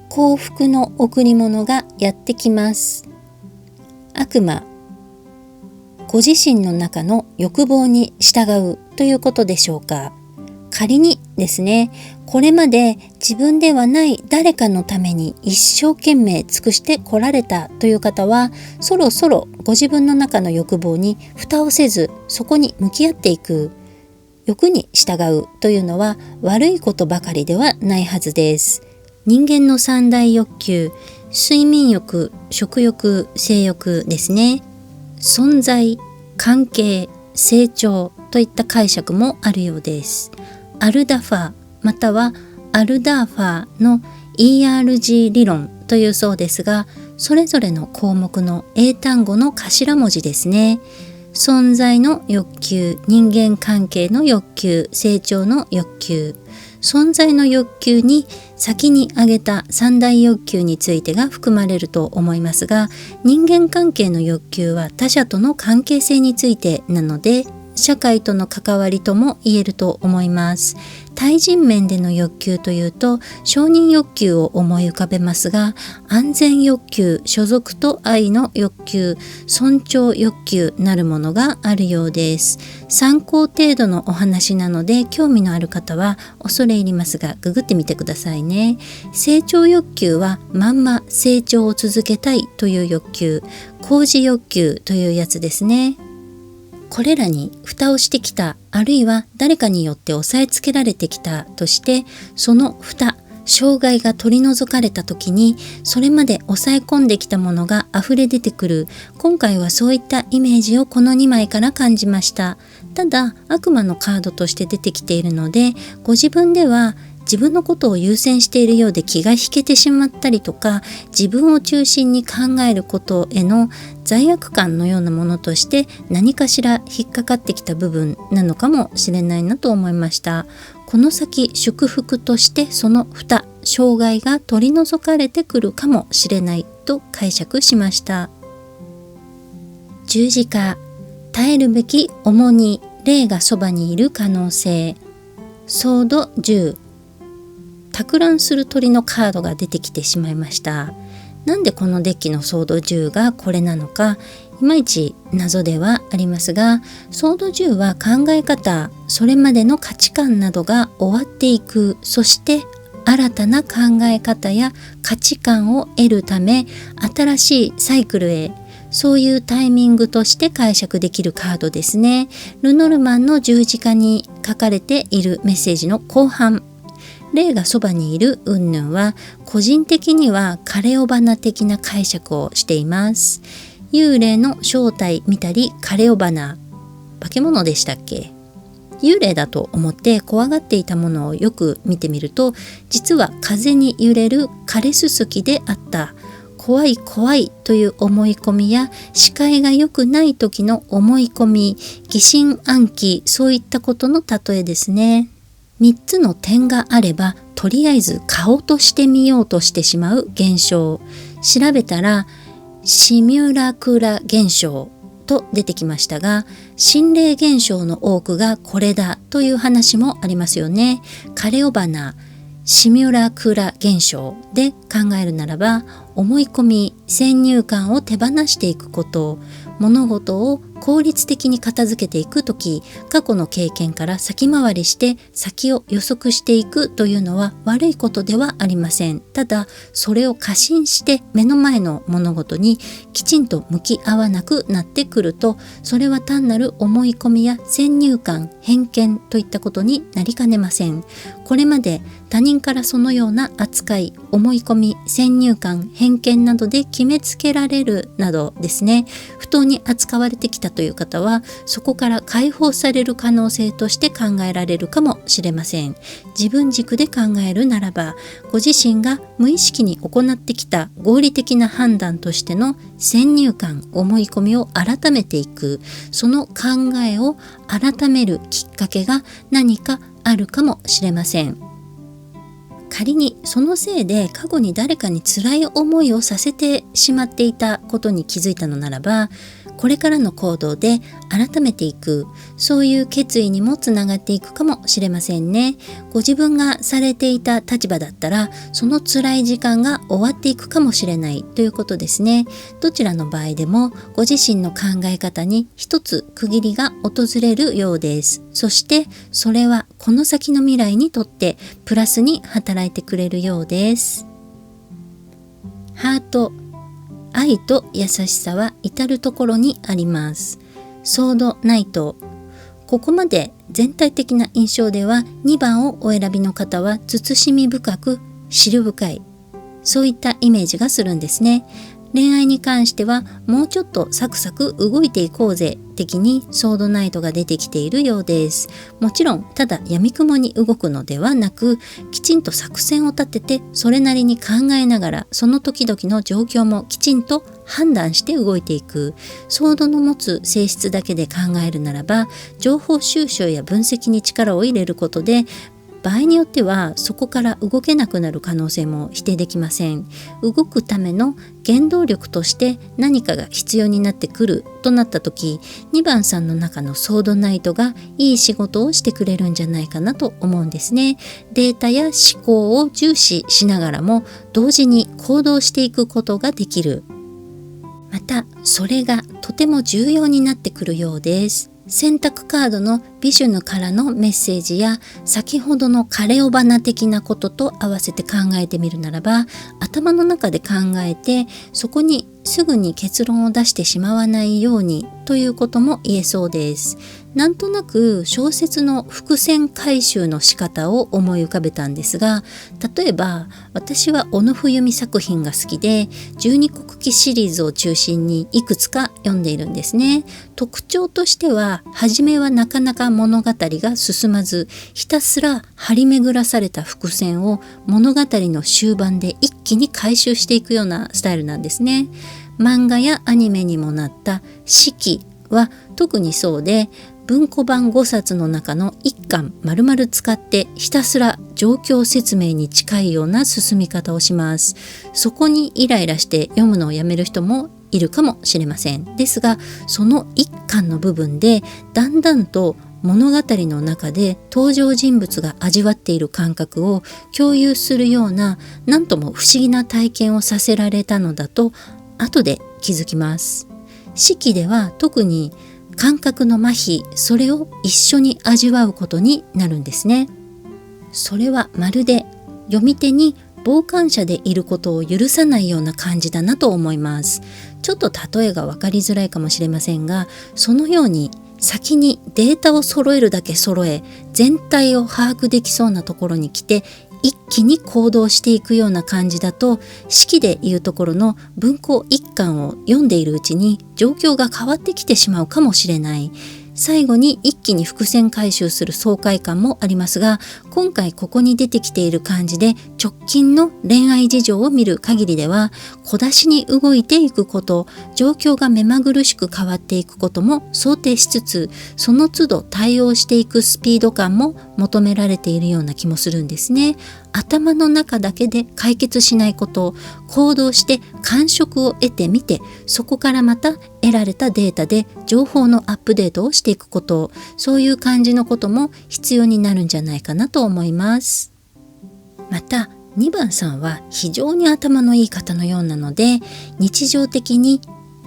S1: 幸福の贈り物がやってきます。悪魔、ご自身の中の欲望に従うということでしょうか。仮にですね、これまで自分ではない誰かのために一生懸命尽くしてこられたという方は、そろそろご自分の中の欲望に蓋をせず、そこに向き合っていく。欲に従うというのは悪いことばかりではないはずです。人間の三大欲求、睡眠欲、食欲、性欲ですね。存在、関係、成長といった解釈もあるようです。アルダファまたはアルダーファの ERG 理論というそうですが、それぞれの項目の英単語の頭文字ですね。存在の欲求、人間関係の欲求、成長の欲求。存在の欲求に先に挙げた三大欲求についてが含まれると思いますが、人間関係の欲求は他者との関係性についてなので、社会との関わりとも言えると思います。対人面での欲求というと承認欲求を思い浮かべますが、安全欲求、所属と愛の欲求、尊重欲求なるものがあるようです。参考程度のお話なので興味のある方は恐れ入りますがググってみてくださいね。成長欲求はまんま成長を続けたいという欲求、工事欲求というやつですね。これらに蓋をしてきた、あるいは誰かによって押さえつけられてきたとして、その蓋、障害が取り除かれた時に、それまで抑え込んできたものが溢れ出てくる。今回はそういったイメージをこの2枚から感じました。ただ、悪魔のカードとして出てきているので、ご自分では自分のことを優先しているようで気が引けてしまったりとか、自分を中心に考えることへの罪悪感のようなものとして何かしら引っかかってきた部分なのかもしれないなと思いました。この先祝福としてその蓋、障害が取り除かれてくるかもしれないと解釈しました。十字架、耐えるべき重荷、霊がそばにいる可能性。ソード10、托卵する鳥のカードが出てきてしまいました。なんでこのデッキのソード10がこれなのか、いまいち謎ではありますが、ソード10は考え方、それまでの価値観などが終わっていく、そして新たな考え方や価値観を得るため、新しいサイクルへ、そういうタイミングとして解釈できるカードですね。ルノルマンの十字架に書かれているメッセージの後半、霊がそばにいる云々は個人的にはカレオバナ的な解釈をしています。幽霊の正体見たり、カレオバナ、化け物でしたっけ？幽霊だと思って怖がっていたものをよく見てみると、実は風に揺れる枯れすすきであった。怖い怖いという思い込みや視界が良くない時の思い込み、疑心暗鬼、そういったことの例えですね。3つの点があればとりあえず顔としてみようとしてしまう現象。調べたらシミュラクラ現象と出てきましたが、心霊現象の多くがこれだという話もありますよね。カレオバナ、シミュラクラ現象で考えるならば、思い込み、先入観を手放していくこと、物事を効率的に片付けていくとき、過去の経験から先回りして先を予測していくというのは悪いことではありません。ただ、それを過信して目の前の物事にきちんと向き合わなくなってくると、それは単なる思い込みや先入観、偏見といったことになりかねません。これまで他人からそのような扱い、思い込み、先入観、偏見などで決めつけられるなどですね、不当に扱われてきたという方は、そこから解放される可能性として考えられるかもしれません。自分軸で考えるならば、ご自身が無意識に行ってきた合理的な判断としての先入観、思い込みを改めていく、その考えを改めるきっかけが何かあるかもしれません。仮にそのせいで過去に誰かに辛い思いをさせてしまっていたことに気づいたのならば、これからの行動で改めていく、そういう決意にもつながっていくかもしれませんね。ご自分がされていた立場だったら、その辛い時間が終わっていくかもしれないということですね。どちらの場合でもご自身の考え方に一つ区切りが訪れるようです。そしてそれはこの先の未来にとってプラスに働いてくれるようです。ハート、愛と優しさは至るところにあります。ソードナイト。ここまで全体的な印象では2番をお選びの方は慎み深く思慮深い、そういったイメージがするんですね。恋愛に関してはもうちょっとサクサク動いていこうぜ的にソードナイトが出てきているようです。もちろんただ闇雲に動くのではなく、きちんと作戦を立ててそれなりに考えながら、その時々の状況もきちんと判断して動いていく。ソードの持つ性質だけで考えるならば、情報収集や分析に力を入れることで、場合によってはそこから動けなくなる可能性も否定できません。動くための原動力として何かが必要になってくるとなった時、2番さんの中のソードナイトがいい仕事をしてくれるんじゃないかなと思うんですね。データや思考を重視しながらも同時に行動していくことができる。またそれがとても重要になってくるようです。選択カードのビシュヌからのメッセージや先ほどのカレオバナ的なことと合わせて考えてみるならば、頭の中で考えてそこにすぐに結論を出してしまわないようにということも言えそうです。なんとなく小説の伏線回収の仕方を思い浮かべたんですが、例えば私は小野冬美作品が好きで、十二国旗シリーズを中心にいくつか読んでいるんですね。特徴としては、初めはなかなか物語が進まず、ひたすら張り巡らされた伏線を物語の終盤で一気に回収していくようなスタイルなんですね。漫画やアニメにもなった四季は特にそうで、文庫版5冊の中の1巻丸々使ってひたすら状況説明に近いような進み方をします。そこにイライラして読むのをやめる人もいるかもしれません。ですが、その1巻の部分でだんだんと物語の中で登場人物が味わっている感覚を共有するような、なんとも不思議な体験をさせられたのだと後で気づきます。四季では特に感覚の麻痺、それを一緒に味わうことになるんですね。それはまるで読み手に傍観者でいることを許さないような感じだなと思います。ちょっと例えが分かりづらいかもしれませんが、そのように先にデータを揃えるだけ揃え、全体を把握できそうなところに来て一気に行動していくような感じだと、式でいうところの文庫一巻を読んでいるうちに状況が変わってきてしまうかもしれない。最後に一気に伏線回収する爽快感もありますが、今回ここに出てきている感じで直近の恋愛事情を見る限りでは、小出しに動いていくこと、状況が目まぐるしく変わっていくことも想定しつつ、その都度対応していくスピード感も求められているような気もするんですね。頭の中だけで解決しないこと、行動して感触を得てみて、そこからまた得られたデータで情報のアップデートをしていくこと、そういう感じのことも必要になるんじゃないかなと思います。また2番さんは非常に頭のいい方のようなので、日常的に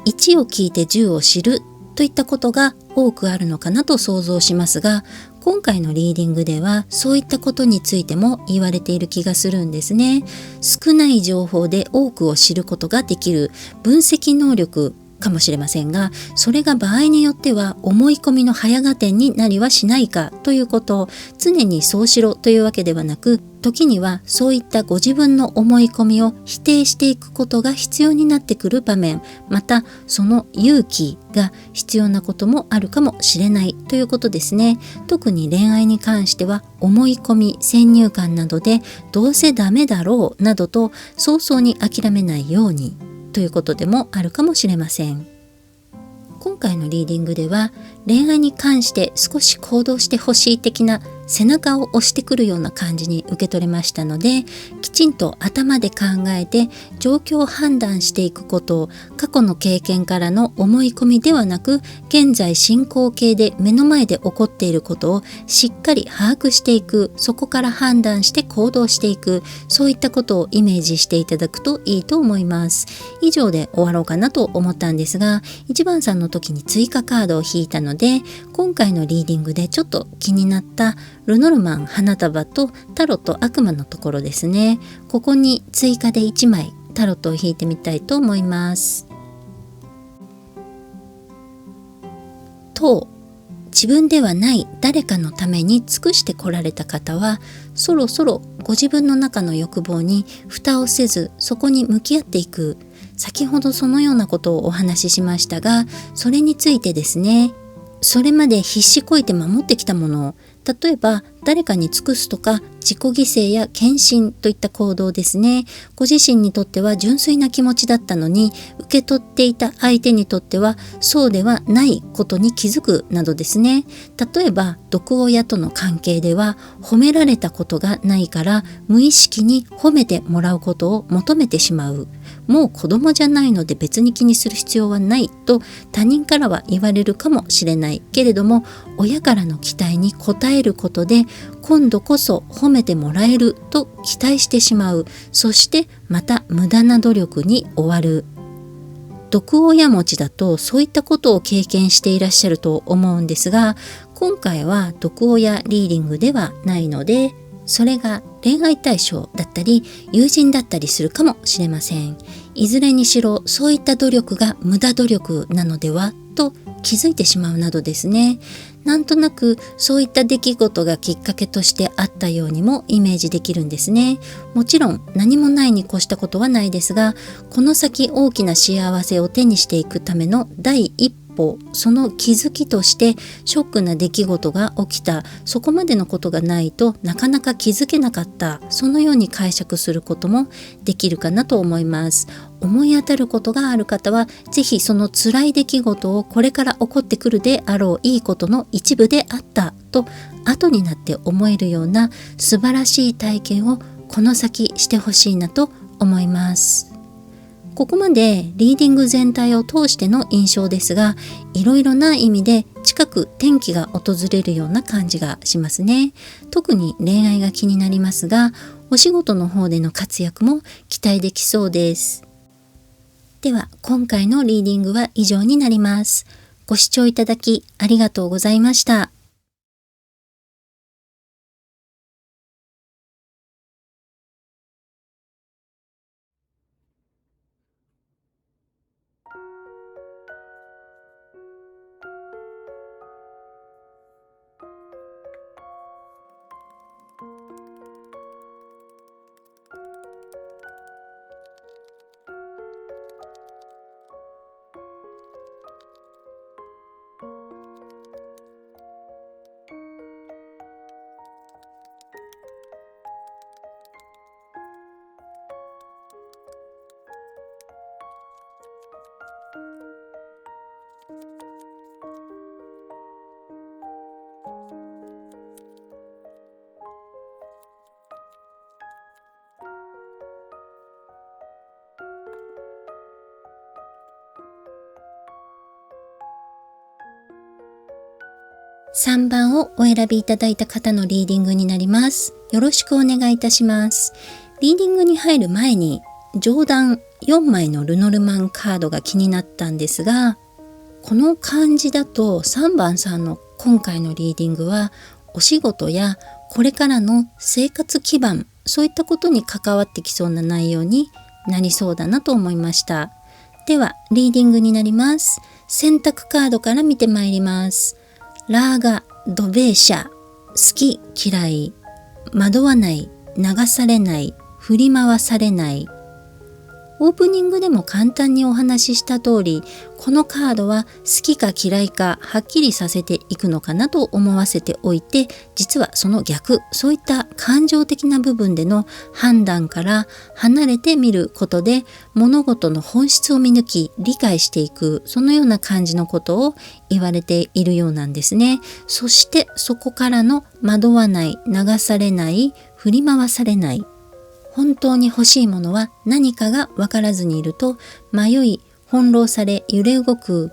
S1: 1を聞いて10を知るといったことが多くあるのかなと想像しますが、今回のリーディングではそういったことについても言われている気がするんですね。少ない情報で多くを知ることができる分析能力かもしれませんが、それが場合によっては思い込みの早合点になりはしないかということ、常にそうしろというわけではなく、時にはそういったご自分の思い込みを否定していくことが必要になってくる場面、またその勇気が必要なこともあるかもしれないということですね。特に恋愛に関しては思い込み、先入観などでどうせダメだろうなどと早々に諦めないようにということでもあるかもしれません。今回のリーディングでは恋愛に関して少し行動してほしい的な背中を押してくるような感じに受け取れましたので、きちんと頭で考えて状況を判断していくことを、過去の経験からの思い込みではなく、現在進行形で目の前で起こっていることをしっかり把握していく、そこから判断して行動していく、そういったことをイメージしていただくといいと思います。以上で終わろうかなと思ったんですが、1番さんの時に追加カードを引いたので、今回のリーディングでちょっと気になったルノルマン花束とタロット悪魔のところですね。ここに追加で1枚タロットを引いてみたいと思います。と、自分ではない誰かのために尽くしてこられた方は、そろそろご自分の中の欲望に蓋をせず、そこに向き合っていく。先ほどそのようなことをお話ししましたが、それについてですね、それまで必死こいて守ってきたものを、例えば誰かに尽くすとか自己犠牲や献身といった行動ですね。ご自身にとっては純粋な気持ちだったのに、受け取っていた相手にとってはそうではないことに気づくなどですね。例えば毒親との関係では褒められたことがないから無意識に褒めてもらうことを求めてしまう。もう子供じゃないので別に気にする必要はないと他人からは言われるかもしれないけれども、親からの期待に応えることで今度こそ褒めてもらえると期待してしまう。そしてまた無駄な努力に終わる。毒親持ちだとそういったことを経験していらっしゃると思うんですが、今回は毒親リーディングではないので、それが恋愛対象だったり友人だったりするかもしれません。いずれにしろそういった努力が無駄努力なのではと気づいてしまうなどですね。なんとなくそういった出来事がきっかけとしてあったようにもイメージできるんですね。もちろん何もないに越したことはないですが、この先大きな幸せを手にしていくための第一歩、その気づきとしてショックな出来事が起きた、そこまでのことがないとなかなか気づけなかった、そのように解釈することもできるかなと思います。思い当たることがある方はぜひその辛い出来事をこれから起こってくるであろういいことの一部であったと後になって思えるような素晴らしい体験をこの先してほしいなと思います。ここまでリーディング全体を通しての印象ですが、いろいろな意味で近く転機が訪れるような感じがしますね。特に恋愛が気になりますが、お仕事の方での活躍も期待できそうです。では今回のリーディングは以上になります。ご視聴いただきありがとうございました。3番をお選びいただいた方のリーディングになります。よろしくお願いいたします。リーディングに入る前に上段4枚のルノルマンカードが気になったんですが、この感じだと3番さんの今回のリーディングはお仕事やこれからの生活基盤、そういったことに関わってきそうな内容になりそうだなと思いました。ではリーディングになります。選択カードから見てまいります。ラーガ・ドベーシャ、好き嫌い、惑わない、流されない、振り回されない。オープニングでも簡単にお話しした通り、このカードは好きか嫌いかはっきりさせていくのかなと思わせておいて、実はその逆、そういった感情的な部分での判断から離れてみることで物事の本質を見抜き理解していく、そのような感じのことを言われているようなんですね。そしてそこからの惑わない、流されない、振り回されない。本当に欲しいものは何かが分からずにいると迷い、翻弄され揺れ動く。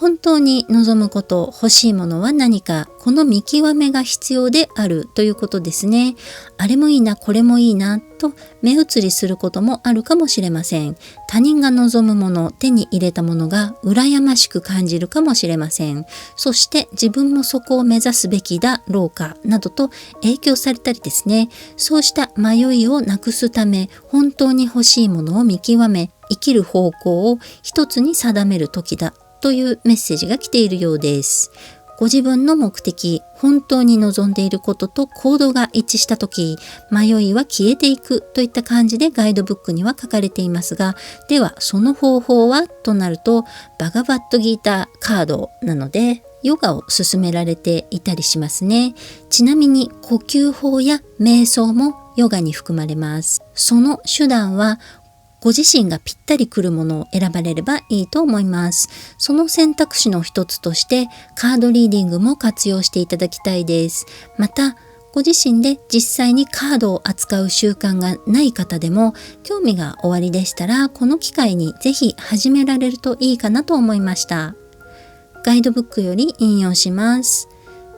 S1: 本当に望むこと、欲しいものは何か、この見極めが必要であるということですね。あれもいいな、これもいいなと目移りすることもあるかもしれません。他人が望むもの、手に入れたものが羨ましく感じるかもしれません。そして自分もそこを目指すべきだろうかなどと影響されたりですね。そうした迷いをなくすため、本当に欲しいものを見極め、生きる方向を一つに定める時だというメッセージが来ているようです。ご自分の目的、本当に望んでいることと行動が一致した時、迷いは消えていくといった感じでガイドブックには書かれていますが、ではその方法はとなると、バガバットギーターカードなのでヨガを勧められていたりしますね。ちなみに呼吸法や瞑想もヨガに含まれます。その手段はご自身がぴったりくるものを選ばれればいいと思います。その選択肢の一つとしてカードリーディングも活用していただきたいです。またご自身で実際にカードを扱う習慣がない方でも興味がおありでしたら、この機会にぜひ始められるといいかなと思いました。ガイドブックより引用します。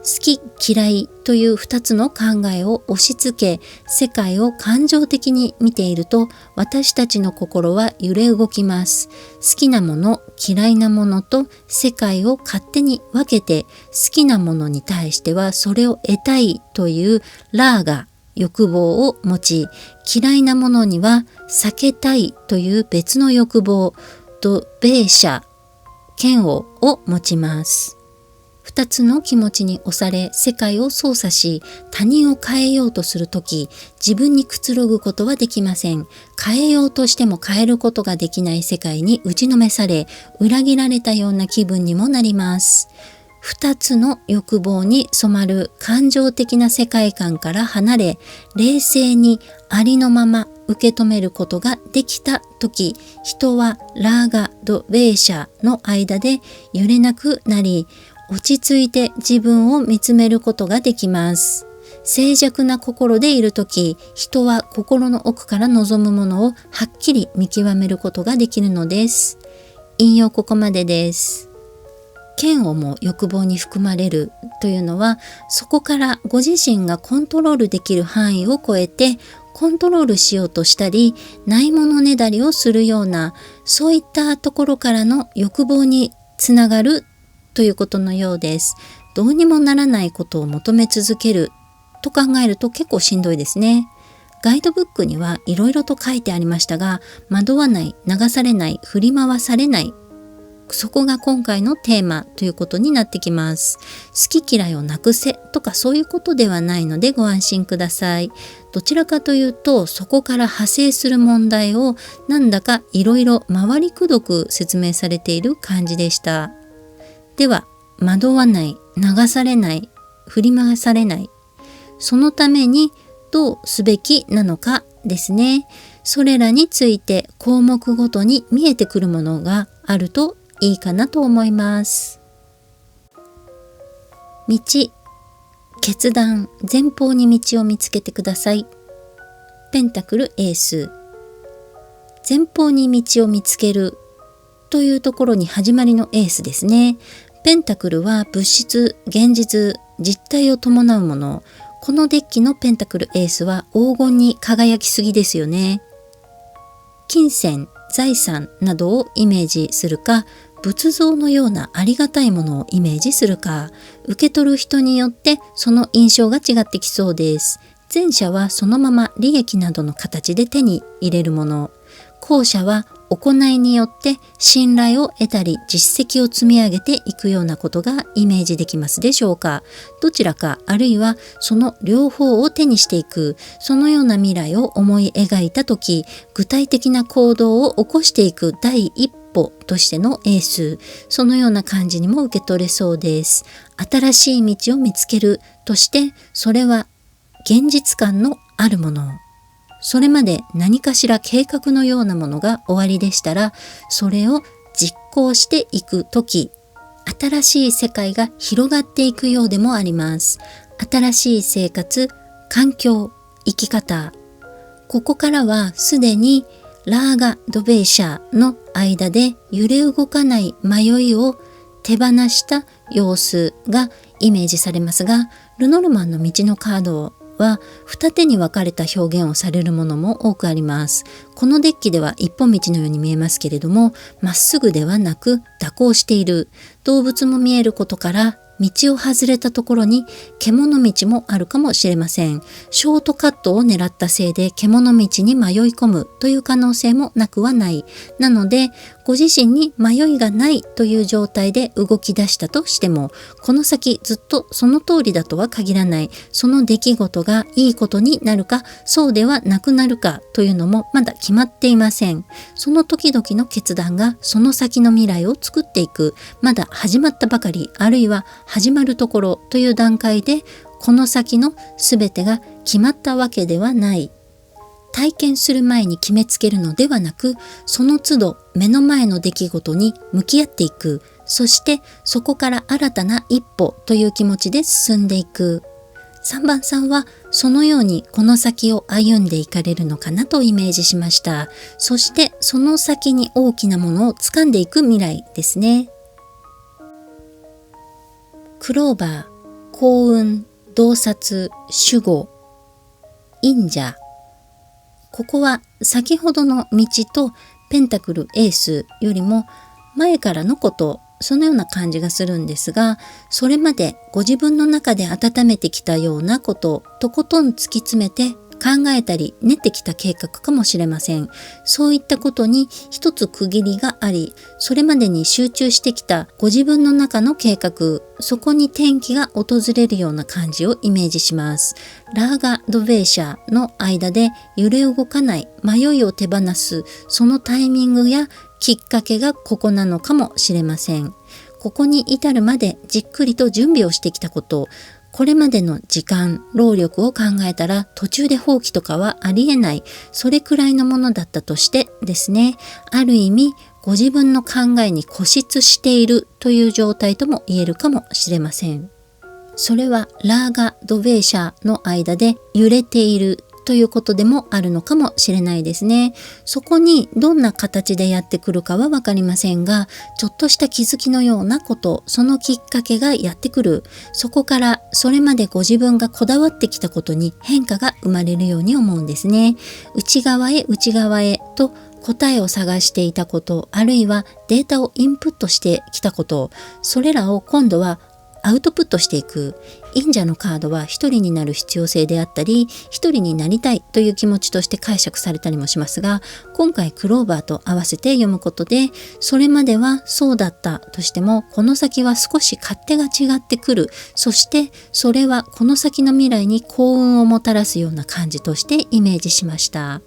S1: 好き嫌いという2つの考えを押し付け、世界を感情的に見ていると私たちの心は揺れ動きます。好きなもの、嫌いなものと世界を勝手に分けて、好きなものに対してはそれを得たいというラーガ、欲望を持ち、嫌いなものには避けたいという別の欲望、ドベーシャ、嫌悪を持ちます。二つの気持ちに押され世界を操作し、他人を変えようとするとき、自分にくつろぐことはできません。変えようとしても変えることができない世界に打ちのめされ、裏切られたような気分にもなります。二つの欲望に染まる感情的な世界観から離れ、冷静にありのまま受け止めることができたとき、人はラーガ・ド・ベーシャの間で揺れなくなり、落ち着いて自分を見つめることができます。静寂な心でいるとき、人は心の奥から望むものをはっきり見極めることができるのです。引用ここまでです。嫌悪も欲望に含まれるというのは、そこからご自身がコントロールできる範囲を超えてコントロールしようとしたり、ないものねだりをするような、そういったところからの欲望につながるということのようです。どうにもならないことを求め続けると考えると結構しんどいですね。ガイドブックにはいろいろと書いてありましたが、惑わない、流されない、振り回されない、そこが今回のテーマということになってきます。好き嫌いをなくせとかそういうことではないのでご安心ください。どちらかというと、そこから派生する問題をなんだかいろいろ回りくどく説明されている感じでした。では、惑わない、流されない、振り回されない、そのためにどうすべきなのかですね。それらについて項目ごとに見えてくるものがあるといいかなと思います。道、決断、前方に道を見つけてください。ペンタクルエース、前方に道を見つけるというところに始まりのエースですね。ペンタクルは物質、現実、実体を伴うもの。このデッキのペンタクルエースは黄金に輝きすぎですよね。金銭、財産などをイメージするか、仏像のようなありがたいものをイメージするか、受け取る人によってその印象が違ってきそうです。前者はそのまま利益などの形で手に入れるもの。後者は行いによって信頼を得たり実績を積み上げていくようなことがイメージできますでしょうか。どちらかあるいはその両方を手にしていく、そのような未来を思い描いたとき、具体的な行動を起こしていく第一歩としてのエース、そのような感じにも受け取れそうです。新しい道を見つけるとして、それは現実感のあるもの。それまで何かしら計画のようなものが終わりでしたら、それを実行していくとき、新しい世界が広がっていくようでもあります。新しい生活、環境、生き方。ここからはすでにラーガ・ドベイシャの間で揺れ動かない迷いを手放した様子がイメージされますが、ルノルマンの道のカードは二手に分かれた表現をされるものも多くあります。このデッキでは一本道のように見えますけれども、まっすぐではなく蛇行している。動物も見えることから道を外れたところに獣道もあるかもしれません。ショートカットを狙ったせいで獣道に迷い込むという可能性もなくはない。なので、ご自身に迷いがないという状態で動き出したとしても、この先ずっとその通りだとは限らない。その出来事がいいことになるか、そうではなくなるかというのもまだ決まっていません。その時々の決断がその先の未来を作っていく。まだ始まったばかり、あるいは始まるところという段階で、この先の全てが決まったわけではない。体験する前に決めつけるのではなく、その都度目の前の出来事に向き合っていく。そしてそこから新たな一歩という気持ちで進んでいく。3番さんはそのようにこの先を歩んでいかれるのかなとイメージしました。そしてその先に大きなものを掴んでいく未来ですね。クローバー、幸運、洞察、守護、忍者。ここは先ほどの道とペンタクルエースよりも前からのこと、そのような感じがするんですが、それまでご自分の中で温めてきたようなこと、とことん突き詰めて考えたり練ってきた計画かもしれません。そういったことに一つ区切りがあり、それまでに集中してきたご自分の中の計画、そこに転機が訪れるような感じをイメージします。ラーガ・ドベーシャの間で揺れ動かない、迷いを手放す、そのタイミングやきっかけがここなのかもしれません。ここに至るまでじっくりと準備をしてきたこと、これまでの時間、労力を考えたら途中で放棄とかはありえない、それくらいのものだったとしてですね、ある意味ご自分の考えに固執しているという状態とも言えるかもしれません。それはラーガ・ドベーシャの間で揺れているということでもあるのかもしれないですね。そこにどんな形でやってくるかはわかりませんが、ちょっとした気づきのようなこと、そのきっかけがやってくる。そこからそれまでご自分がこだわってきたことに変化が生まれるように思うんですね。内側へと答えを探していたこと、あるいはデータをインプットしてきたこと、それらを今度はアウトプットしていく。忍者のカードは一人になる必要性であったり、一人になりたいという気持ちとして解釈されたりもしますが、今回クローバーと合わせて読むことで、それまではそうだったとしても、この先は少し勝手が違ってくる。そしてそれはこの先の未来に幸運をもたらすような感じとしてイメージしました。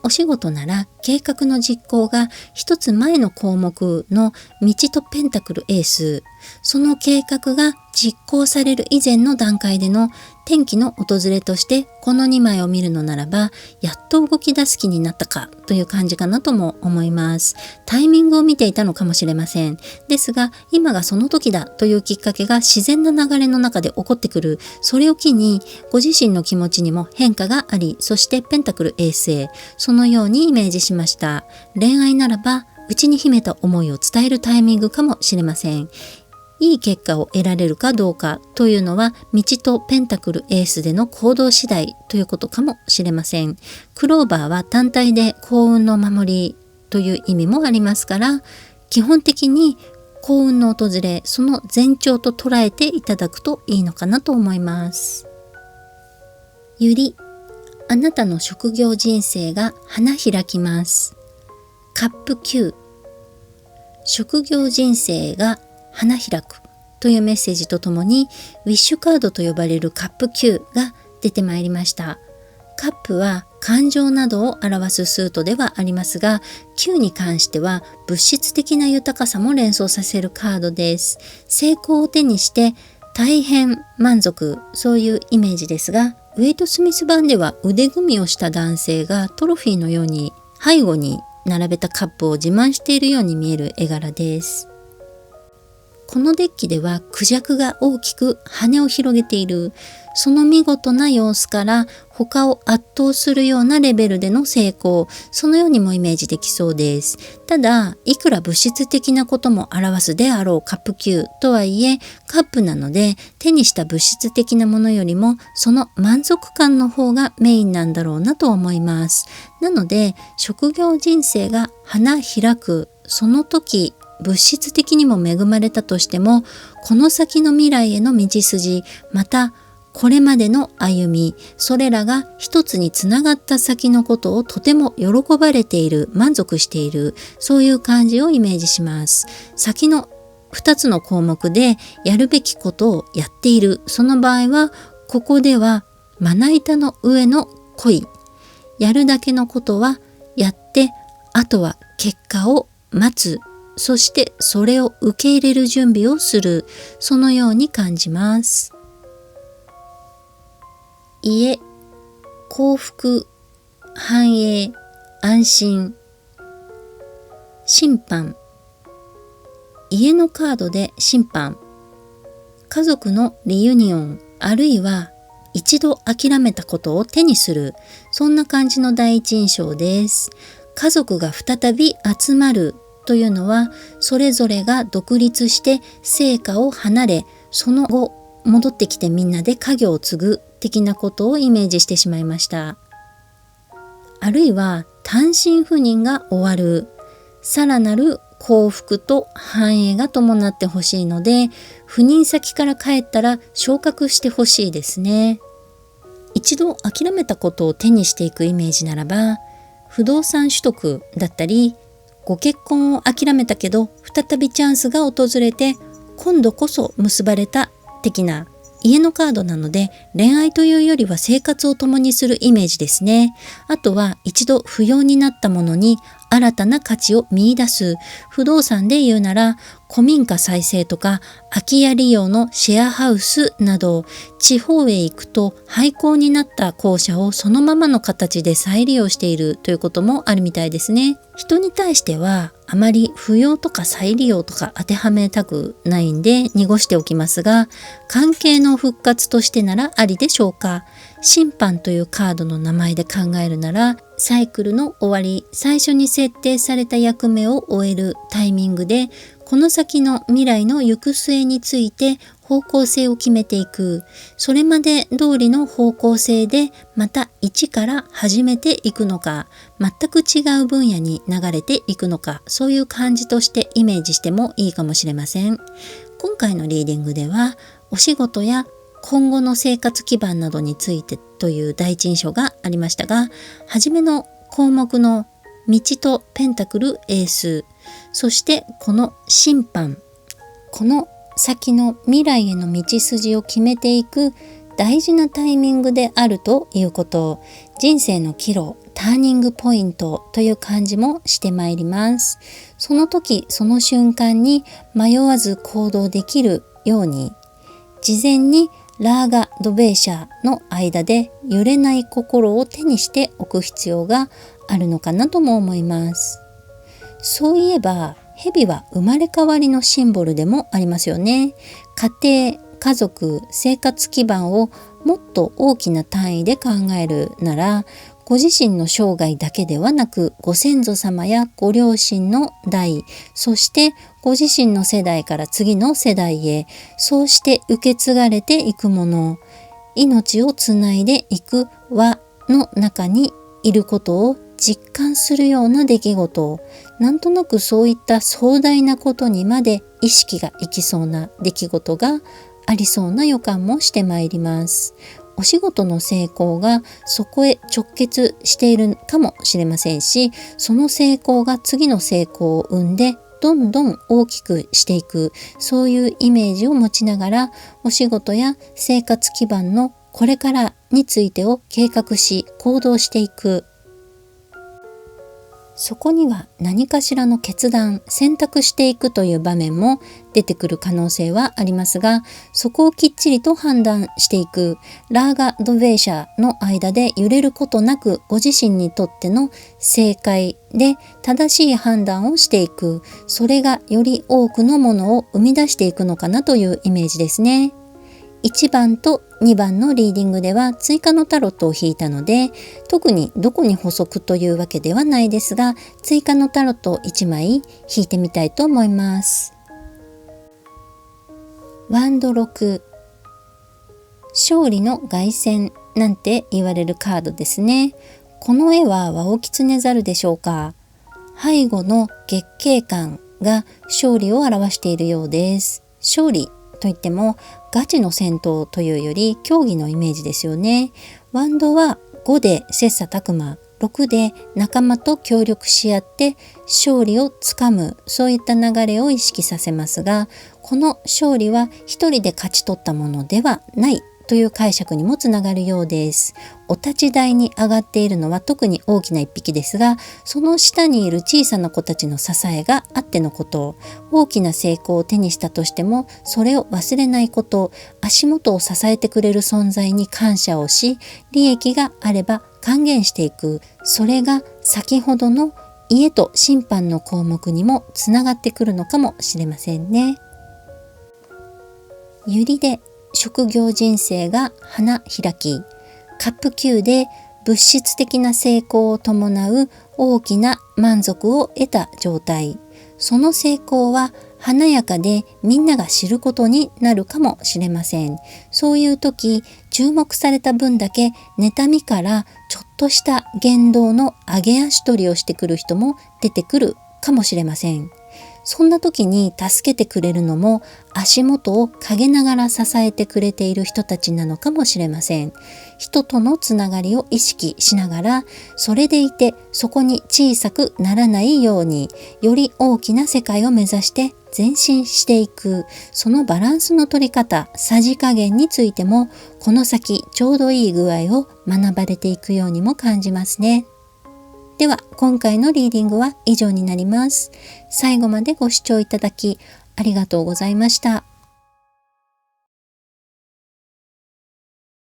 S1: お仕事なら計画の実行が一つ前の項目の道とペンタクルエース、その計画が実行される以前の段階での転機の訪れとしてこの2枚を見るのならば、やっと動き出す気になったかという感じかなとも思います。タイミングを見ていたのかもしれません。ですが今がその時だというきっかけが自然な流れの中で起こってくる。それを機にご自身の気持ちにも変化があり、そしてペンタクルエースへ、そのようにイメージしました。恋愛ならば内に秘めた思いを伝えるタイミングかもしれません。いい結果を得られるかどうかというのは、道とペンタクルエースでの行動次第ということかもしれません。クローバーは単体で幸運の守りという意味もありますから、基本的に幸運の訪れ、その前兆と捉えていただくといいのかなと思います。ゆり、あなたの職業人生が花開きます。カップ9、職業人生が花開くというメッセージとともに、ウィッシュカードと呼ばれるカップ9が出てまいりました。カップは感情などを表すスートではありますが、9に関しては物質的な豊かさも連想させるカードです。成功を手にして大変満足、そういうイメージですが、ウェイト・スミス版では腕組みをした男性がトロフィーのように背後に並べたカップを自慢しているように見える絵柄です。このデッキではクジャクが大きく羽を広げている、その見事な様子から他を圧倒するようなレベルでの成功、そのようにもイメージできそうです。ただ、いくら物質的なことも表すであろうカップ9とはいえ、カップなので手にした物質的なものよりもその満足感の方がメインなんだろうなと思います。なので、職業人生が花開く、その時、物質的にも恵まれたとしても、この先の未来への道筋、またこれまでの歩み、それらが一つにつながった先のことをとても喜ばれている、満足している、そういう感じをイメージします。先の2つの項目でやるべきことをやっている、その場合はここではまな板の上の恋、やるだけのことはやって、あとは結果を待つ、そしてそれを受け入れる準備をする、そのように感じます。家、幸福、繁栄、安心、審判。家のカードで審判。家族のリユニオン、あるいは一度諦めたことを手にする、そんな感じの第一印象です。家族が再び集まるというのは、それぞれが独立して生家を離れ、その後戻ってきてみんなで家業を継ぐ的なことをイメージしてしまいました。あるいは単身赴任が終わる、さらなる幸福と繁栄が伴ってほしいので、赴任先から帰ったら昇格してほしいですね。一度諦めたことを手にしていくイメージならば、不動産取得だったり、ご結婚を諦めたけど再びチャンスが訪れて今度こそ結ばれた的な、家のカードなので恋愛というよりは生活を共にするイメージですね。あとは一度不要になったものに新たな価値を見出す。不動産で言うなら古民家再生とか空き家利用のシェアハウスなど、地方へ行くと廃校になった校舎をそのままの形で再利用しているということもあるみたいですね。人に対してはあまり不要とか再利用とか当てはめたくないんで濁しておきますが、関係の復活としてならありでしょうか。審判というカードの名前で考えるなら、サイクルの終わり、最初に設定された役目を終えるタイミングで、この先の未来の行く末について方向性を決めていく。それまで通りの方向性でまた一から始めていくのか、全く違う分野に流れていくのか、そういう感じとしてイメージしてもいいかもしれません。今回のリーディングでは、お仕事や今後の生活基盤などについてという第一印象がありましたが、初めの項目の道とペンタクルエース、そしてこの審判、この先の未来への道筋を決めていく大事なタイミングであるということ、人生の岐路、ターニングポイントという感じもしてまいります。その時その瞬間に迷わず行動できるように、事前にラーガ・ドベーシャの間で揺れない心を手にしておく必要があるのかなとも思います。そういえば、蛇は生まれ変わりのシンボルでもありますよね。家庭、家族、生活基盤をもっと大きな単位で考えるなら、ご自身の生涯だけではなく、ご先祖様やご両親の代、そしてご自身の世代から次の世代へ、そうして受け継がれていくもの、命をつないでいく輪の中にいることを実感するような出来事、なんとなくそういった壮大なことにまで意識がいきそうな出来事がありそうな予感もしてまいります。お仕事の成功がそこへ直結しているかもしれませんし、その成功が次の成功を生んでどんどん大きくしていく、そういうイメージを持ちながら、お仕事や生活基盤のこれからについてを計画し行動していく。そこには何かしらの決断、選択していくという場面も出てくる可能性はありますが、そこをきっちりと判断していく、ラーガ・ドベーシャの間で揺れることなく、ご自身にとっての正解で正しい判断をしていく、それがより多くのものを生み出していくのかなというイメージですね。1番と2番のリーディングでは追加のタロットを引いたので、特にどこに補足というわけではないですが、追加のタロットを1枚引いてみたいと思います。ワンド6、勝利の凱旋なんて言われるカードですね。この絵はワオキツネザルでしょうか。背後の月桂冠が勝利を表しているようです。勝利といってもガチの戦闘というより競技のイメージですよね。ワンドは5で切磋琢磨、6で仲間と協力し合って勝利をつかむ、そういった流れを意識させますが、この勝利は一人で勝ち取ったものではないという解釈にもつながるようです。お立ち台に上がっているのは特に大きな一匹ですが、その下にいる小さな子たちの支えがあってのこと、大きな成功を手にしたとしてもそれを忘れないこと、足元を支えてくれる存在に感謝をし、利益があれば還元していく、それが先ほどの家と審判の項目にもつながってくるのかもしれませんね。ユリで職業人生が花開き、カップ9で物質的な成功を伴う大きな満足を得た状態。その成功は華やかでみんなが知ることになるかもしれません。そういう時、注目された分だけ妬みからちょっとした言動の上げ足取りをしてくる人も出てくるかもしれません。そんな時に助けてくれるのも足元を陰ながら支えてくれている人たちなのかもしれません。人とのつながりを意識しながら、それでいてそこに小さくならないように、より大きな世界を目指して前進していく、そのバランスの取り方、さじ加減についてもこの先ちょうどいい具合を学ばれていくようにも感じますね。では今回のリーディングは以上になります。最後までご視聴いただきありがとうございました。